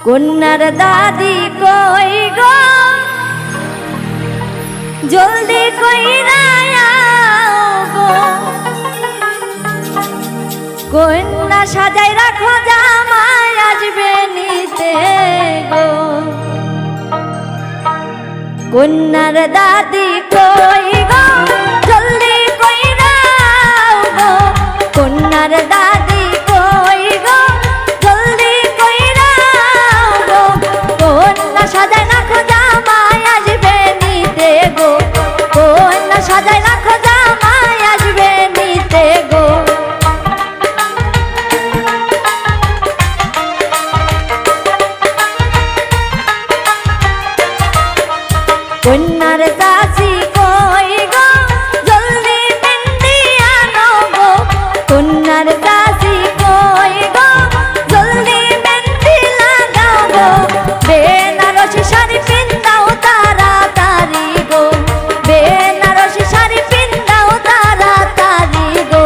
কন্যার দাদি কই গো জলদি কইরা আও গো, কন্যা সাজাই রাখো জামাই আসবে নিতে গো। কন্যার দাদি কই গো জলদি কইরা আও গো, কন্যার দাদি কই গো জলদি কইরা আও গো, কন্যা সাজাই রাখো জামাই আসবে নিতে গো, কন্যা সাজাই রাখো জামাই আসবে নিতে গো। কন্যার চাচি কই গো জলদি মেহেন্দি আনো গো, কন্যার চাচি কই গো জলদি মেহেন্দি লাগাও গো, বেনারসি শাড়ি পিন্দাও তাড়াতাড়ি গো, বেনারসি শাড়ি পিন্দাও তাড়াতাড়ি গো।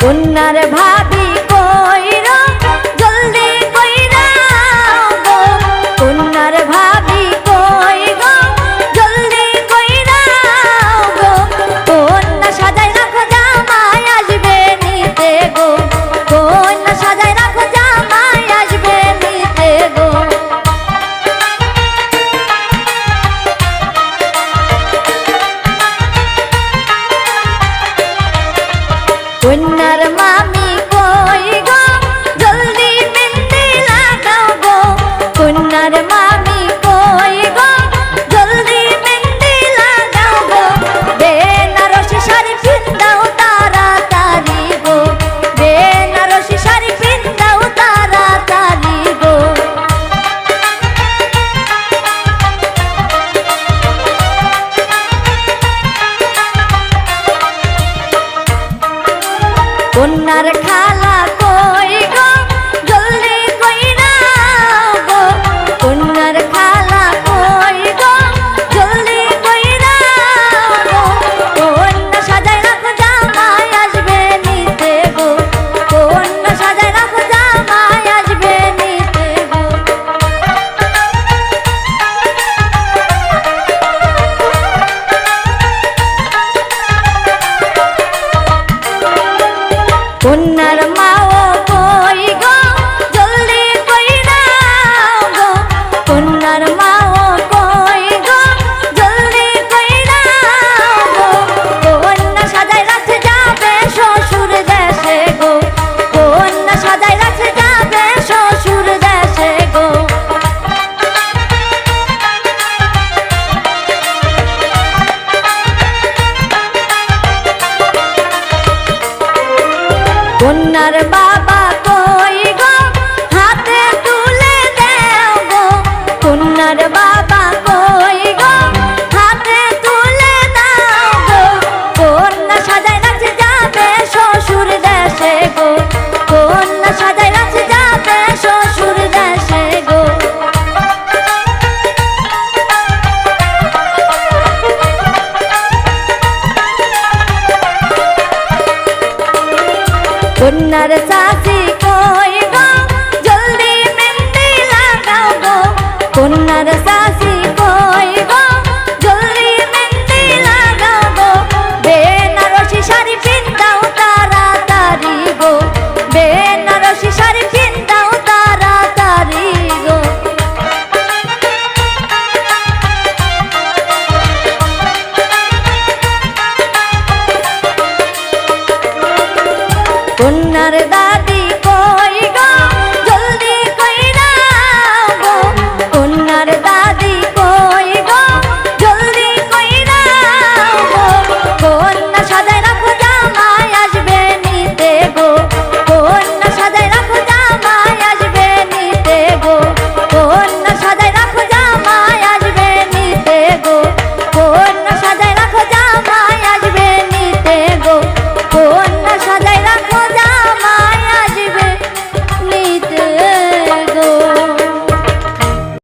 কন্যার ভাবি কই রো জলদি কইরা আও গো, কন্যার ভাবি কই গো জলদি কইরা আও গো, কন্যা সাজাই রাখো জামাই আসবে নিতে গো, কন্যা সাজাই রাখো জামাই আসবে নিতে গো। কন্যার মামি কই গো জলদি মেহেন্দি লাগাও গো, কন্যার মামি কই গো জলদি মেহেন্দি লাগাও গো, বেনারসি শাড়ি পিন্দাও তাড়াতাড়ি গো, বেনারসি শাড়ি পিন্দাও তাড়াতাড়ি গো। কন্যার খালা কই গো জলদি কইরা আও গো, কন্যার খালা কই গো জলদি কইরা আও গো, কন্যা সাজাই রাখো জামাই আসবে নিতে গো, কন্যা সাজাই রাখো জামাই আসবে নিতে গো। কন্যার মাও কই গো জলদি কইরা আও গো, কন্যার মাও কই গো জলদি কইরা আও গো, কন্যা সাজাই রাখতে যাবে শ্বশুর দেশে গো, কন্যা সাজাই রাখতে যাবে শ্বশুর দেশে গো। কন্যার বাবা কই গো হাতে তুলে দাও গো, কন্যার বাবা কই গো হাতে তুলে দাও গো, কন্যা সাজাই রাখতে যাবে শ্বশুর দেশে গো, কন্যা সাজাই রাখতে যাবে শ্বশুর দেশে গো। কন্যার